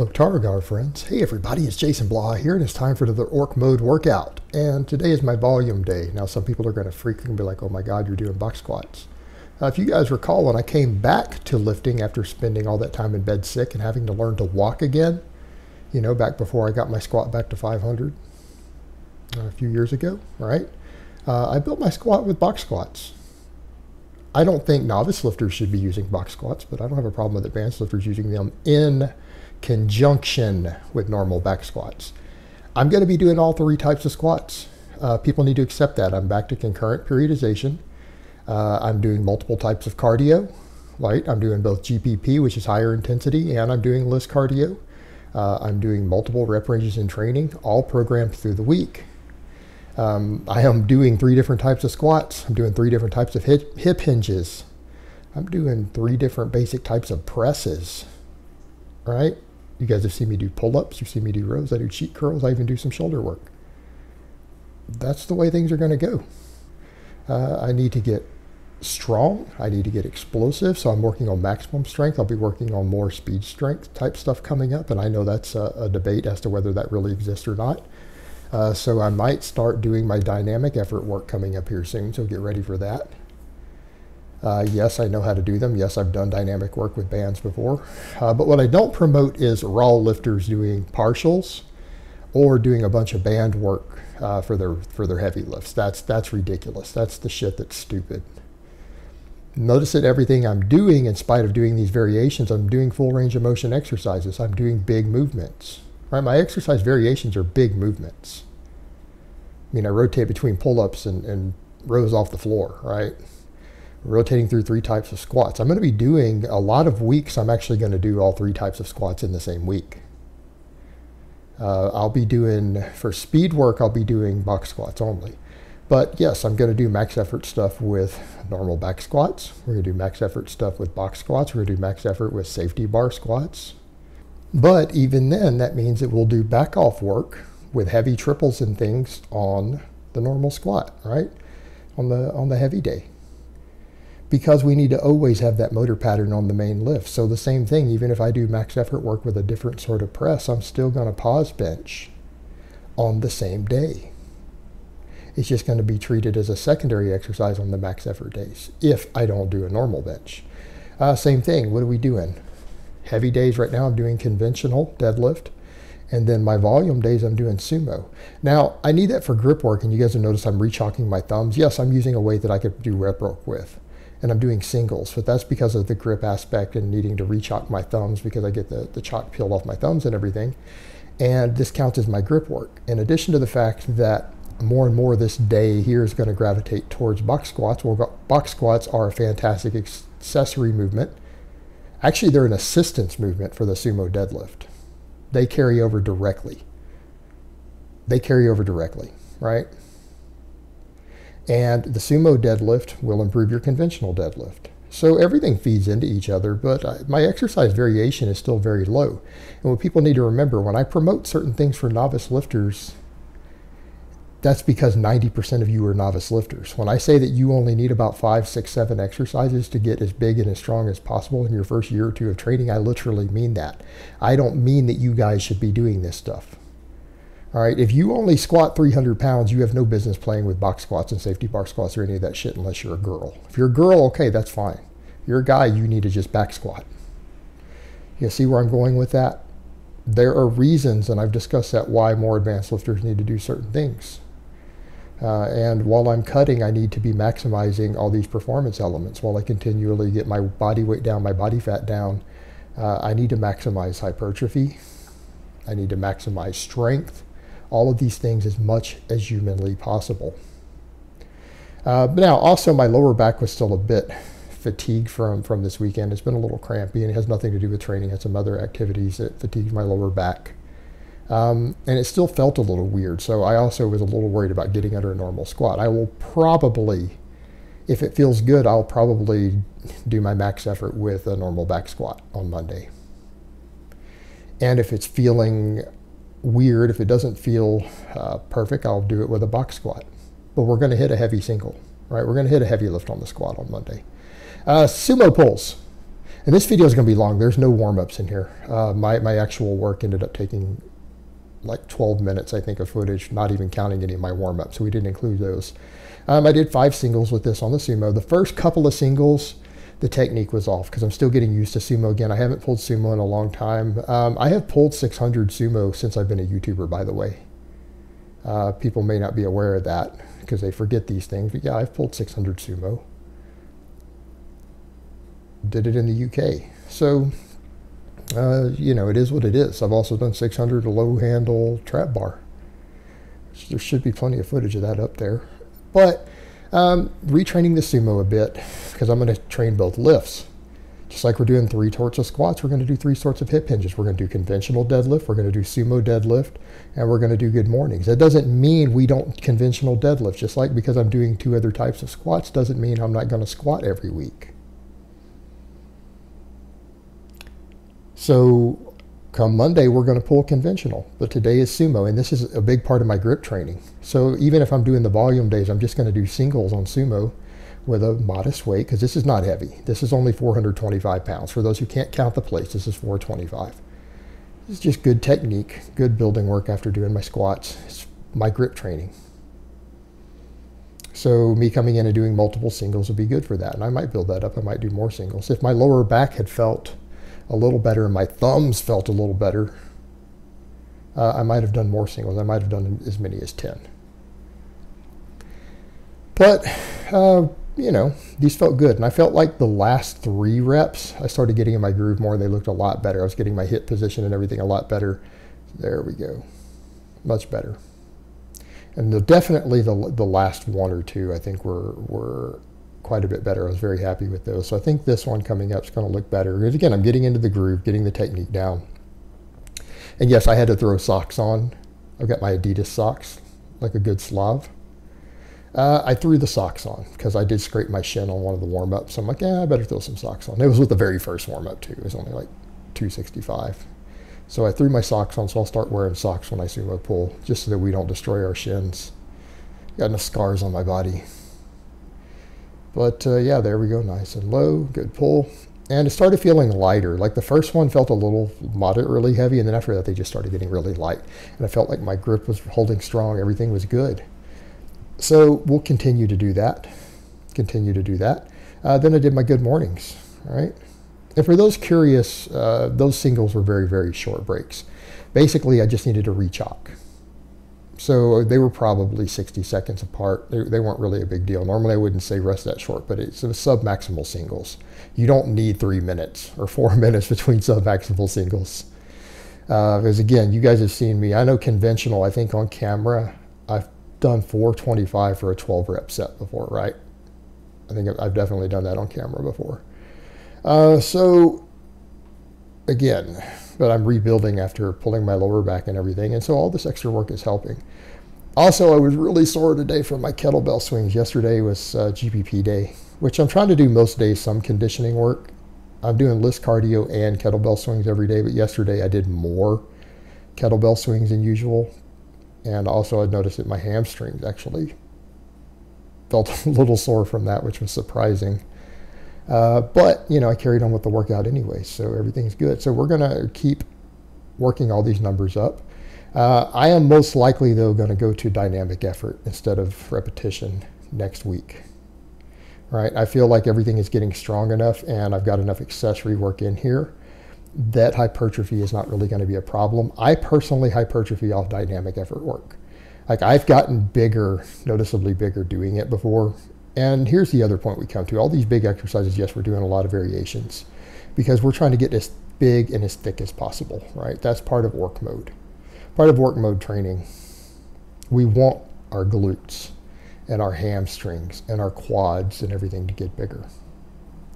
Targar friends. Hey everybody, it's Jason Blah here, and it's time for the Orc Mode workout. And today is my volume day. Now some people are going to freak and be like, oh my god, you're doing box squats. If you guys recall, when I came back to lifting after spending all that time in bed sick and having to learn to walk again, you know, back before I got my squat back to 500 a few years ago, right? I built my squat with box squats. I don't think novice lifters should be using box squats, but I don't have a problem with advanced lifters using them in conjunction with normal back squats. I'm going to be doing all three types of squats. People need to accept that. I'm back to concurrent periodization. I'm doing multiple types of cardio, right? I'm doing both GPP, which is higher intensity, and I'm doing list cardio. I'm doing multiple rep ranges in training, all programmed through the week. I am doing 3 different types of squats. I'm doing 3 different types of hip hinges. I'm doing 3 different basic types of presses, right? You guys have seen me do pull-ups. You've seen me do rows. I do cheat curls. I even do some shoulder work. That's the way things are going to go. I need to get strong. I need to get explosive. So I'm working on maximum strength. I'll be working on more speed strength type stuff coming up. And I know that's a debate as to whether that really exists or not. So I might start doing my dynamic effort work coming up here soon. So get ready for that. Yes, I know how to do them. Yes, I've done dynamic work with bands before. But what I don't promote is raw lifters doing partials or doing a bunch of band work for their heavy lifts. That's ridiculous. That's the shit that's stupid. Notice that everything I'm doing, in spite of doing these variations, I'm doing full range of motion exercises. I'm doing big movements. Right? My exercise variations are big movements. I mean, I rotate between pull-ups and rows off the floor, right? Rotating through 3 types of squats. I'm going to be doing a lot of weeks. I'm actually going to do all 3 types of squats in the same week. I'll be doing, for speed work, I'll be doing box squats only. But yes, I'm going to do max effort stuff with normal back squats. We're going to do max effort stuff with box squats. We're going to do max effort with safety bar squats. But even then, that means that we'll do back off work with heavy triples and things on the normal squat, right? On the heavy day. Because we need to always have that motor pattern on the main lift. So the same thing, even if I do max effort work with a different sort of press, I'm still going to pause bench on the same day. It's just going to be treated as a secondary exercise on the max effort days if I don't do a normal bench. Same thing, what are we doing? Heavy days right now, I'm doing conventional deadlift. And then my volume days, I'm doing sumo. Now, I need that for grip work, and you guys have noticed I'm re-chalking my thumbs. Yes, I'm using a weight that I could do rep work with. And I'm doing singles, but that's because of the grip aspect and needing to re-chalk my thumbs because I get the chalk peeled off my thumbs and everything. And this counts as my grip work. In addition to the fact that more and more this day here is going to gravitate towards box squats. Well, box squats are a fantastic accessory movement. Actually, they're an assistance movement for the Sumo Deadlift. They carry over directly. They carry over directly, right? And the Sumo Deadlift will improve your conventional deadlift. So everything feeds into each other, but my exercise variation is still very low. And what people need to remember, when I promote certain things for novice lifters, that's because 90% of you are novice lifters. When I say that you only need about 5, 6, 7 exercises to get as big and as strong as possible in your first year or 2 of training, I literally mean that. I don't mean that you guys should be doing this stuff. All right, if you only squat 300 pounds, you have no business playing with box squats and safety bar squats or any of that shit unless you're a girl. If you're a girl, okay, that's fine. If you're a guy, you need to just back squat. You see where I'm going with that? There are reasons, and I've discussed that, why more advanced lifters need to do certain things. And while I'm cutting, I need to be maximizing all these performance elements. While I continually get my body weight down, my body fat down, I need to maximize hypertrophy. I need to maximize strength. All of these things as much as humanly possible. But now, also my lower back was still a bit fatigued from this weekend. It's been a little crampy, and it has nothing to do with training. It had some other activities that fatigued my lower back. And it still felt a little weird, so I also was a little worried about getting under a normal squat. I will probably, if it feels good, I'll probably do my max effort with a normal back squat on Monday. And if it's feeling weird, if it doesn't feel perfect, I'll do it with a box squat. But we're going to hit a heavy single, right? We're going to hit a heavy lift on the squat on Monday. Sumo pulls. And this video is going to be long. There's no warm-ups in here. My actual work ended up taking like 12 minutes, I think, of footage, not even counting any of my warm-ups, so we didn't include those. I did 5 singles with this on the sumo. The first couple of singles, the technique was off because I'm still getting used to sumo again. I haven't pulled sumo in a long time. I have pulled 600 sumo since I've been a YouTuber, by the way. People may not be aware of that because they forget these things, but yeah, I've pulled 600 sumo. Did it in the UK. So, you know, it is what it is. I've also done 600 low handle trap bar. There should be plenty of footage of that up there. But retraining the sumo a bit because I'm going to train both lifts. Just like we're doing 3 sorts of squats, we're going to do 3 sorts of hip hinges. We're going to do conventional deadlift, we're going to do sumo deadlift, and we're going to do good mornings. That doesn't mean we don't conventional deadlift. Just like because I'm doing 2 other types of squats doesn't mean I'm not going to squat every week. So come Monday, we're going to pull conventional, but today is sumo, and this is a big part of my grip training. So even if I'm doing the volume days, I'm just going to do singles on sumo with a modest weight, because this is not heavy. This is only 425 pounds. For those who can't count the plates, this is 425. This is just good technique, good building work after doing my squats. It's my grip training. So me coming in and doing multiple singles would be good for that, and I might build that up. I might do more singles. If my lower back had felt a little better and my thumbs felt a little better, I might have done more singles. I might have done as many as 10. But, you know, these felt good. And I felt like the last 3 reps, I started getting in my groove more. They looked a lot better. I was getting my hip position and everything a lot better. There we go. Much better. And definitely the last 1 or 2, I think, were quite a bit better. I was very happy with those. So I think this one coming up is going to look better. Because again, I'm getting into the groove, getting the technique down. And yes, I had to throw socks on. I've got my Adidas socks, like a good Slav. I threw the socks on because I did scrape my shin on one of the warm-ups. So I'm like, yeah, I better throw some socks on. It was with the very first warm-up too. It was only like 265. So I threw my socks on, so I'll start wearing socks when I sumo pull, just so that we don't destroy our shins. Got enough scars on my body. But yeah, there we go, nice and low, good pull. And it started feeling lighter. Like the first one felt a little moderately heavy, and then after that they just started getting really light. And I felt like my grip was holding strong, everything was good. So we'll continue to do that, Then I did my good mornings, all right? And for those curious, those singles were very, very short breaks. Basically, I just needed to re-chalk. So they were probably 60 seconds apart. They weren't really a big deal. Normally I wouldn't say rest that short, but it's sub-maximal singles. You don't need 3 minutes or 4 minutes between sub-maximal singles. Because again, you guys have seen me. I know conventional, I think on camera, I've done 425 for a 12 rep set before, right? I think I've definitely done that on camera before. So again, but I'm rebuilding after pulling my lower back and everything. And so all this extra work is helping. Also, I was really sore today from my kettlebell swings. Yesterday was GPP day, which I'm trying to do most days, some conditioning work. I'm doing list cardio and kettlebell swings every day, but yesterday I did more kettlebell swings than usual. And also I noticed that my hamstrings actually felt a little sore from that, which was surprising. But, you know, I carried on with the workout anyway, so everything's good. So we're going to keep working all these numbers up. I am most likely, though, going to go to dynamic effort instead of repetition next week. Right? I feel like everything is getting strong enough, and I've got enough accessory work in here that hypertrophy is not really going to be a problem. I personally hypertrophy off dynamic effort work. Like, I've gotten bigger, noticeably bigger doing it before. And here's the other point we come to. All these big exercises, yes, we're doing a lot of variations because we're trying to get as big and as thick as possible, right? That's part of work mode. Part of work mode training. We want our glutes and our hamstrings and our quads and everything to get bigger.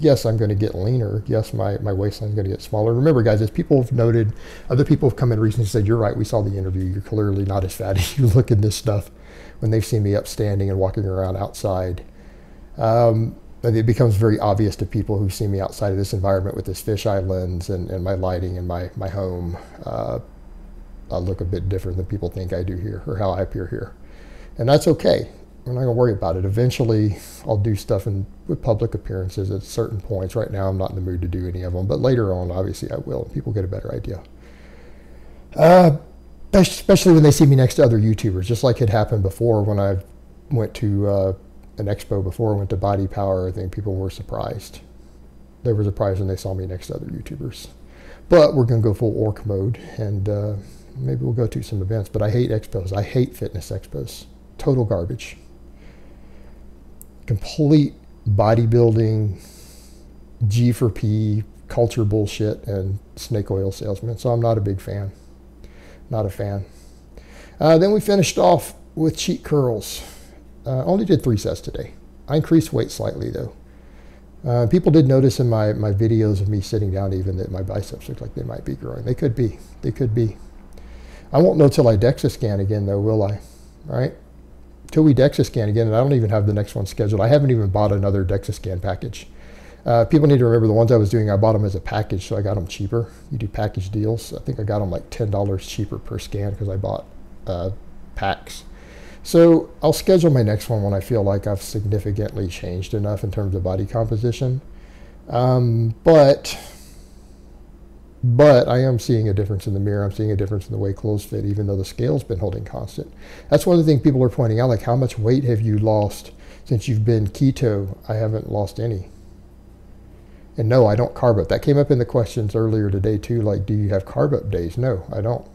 Yes, I'm going to get leaner. Yes, my waistline is going to get smaller. Remember, guys, as people have noted, other people have come in recently and said, you're right, we saw the interview. You're clearly not as fat as you look in this stuff when they've seen me upstanding and walking around outside. It becomes very obvious to people who see me outside of this environment with this fisheye lens and my lighting and my home. I look a bit different than people think I do here or how I appear here. And that's okay. I'm not going to worry about it. Eventually, I'll do stuff with public appearances at certain points. Right now, I'm not in the mood to do any of them, but later on, obviously, I will. People get a better idea. Especially when they see me next to other YouTubers, just like it happened before when I went to an expo before I went to Body Power. I think people were surprised. They were surprised when they saw me next to other YouTubers. But we're going to go full orc mode, and maybe we'll go to some events. But I hate expos. I hate fitness expos. Total garbage. Complete bodybuilding, G for P, culture bullshit, and snake oil salesmen. So I'm not a big fan. Not a fan. Then we finished off with cheat curls. Only did 3 sets today. I increased weight slightly though. People did notice in my videos of me sitting down even that my biceps look like they might be growing. They could be. They could be. I won't know till I DEXA scan again though, will I? All right? Till we DEXA scan again, and I don't even have the next one scheduled. I haven't even bought another DEXA scan package. People need to remember the ones I was doing, I bought them as a package, so I got them cheaper. You do package deals. I think I got them like $10 cheaper per scan because I bought packs. So I'll schedule my next one when I feel like I've significantly changed enough in terms of body composition. But I am seeing a difference in the mirror. I'm seeing a difference in the way clothes fit, even though the scale's been holding constant. That's one of the things people are pointing out, like how much weight have you lost since you've been keto? I haven't lost any. And no, I don't carb up. That came up in the questions earlier today too, like do you have carb up days? No, I don't.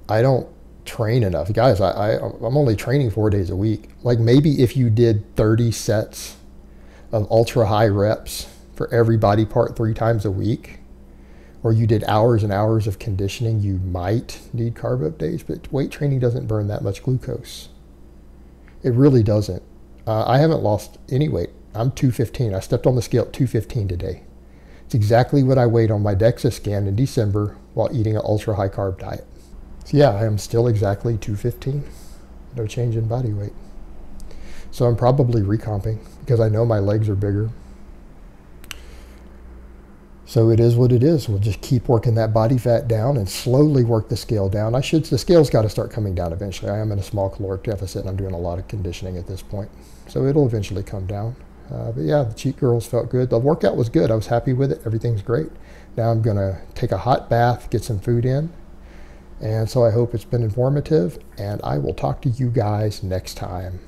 I don't train enough. Guys, I'm only training 4 days a week. Like maybe if you did 30 sets of ultra high reps for every body part 3 times a week, or you did hours and hours of conditioning, you might need carb up days, but weight training doesn't burn that much glucose. It really doesn't. I haven't lost any weight. I'm 215. I stepped on the scale at 215 today. It's exactly what I weighed on my DEXA scan in December while eating an ultra high carb diet. So yeah, I am still exactly 215. No change in body weight. So I'm probably recomping because I know my legs are bigger. So it is what it is. We'll just keep working that body fat down and slowly work the scale down. The scale's got to start coming down eventually. I am in a small caloric deficit and I'm doing a lot of conditioning at this point. So it'll eventually come down. But yeah, the cheat girls felt good. The workout was good. I was happy with it. Everything's great. Now I'm going to take a hot bath, get some food in. And so I hope it's been informative, and I will talk to you guys next time.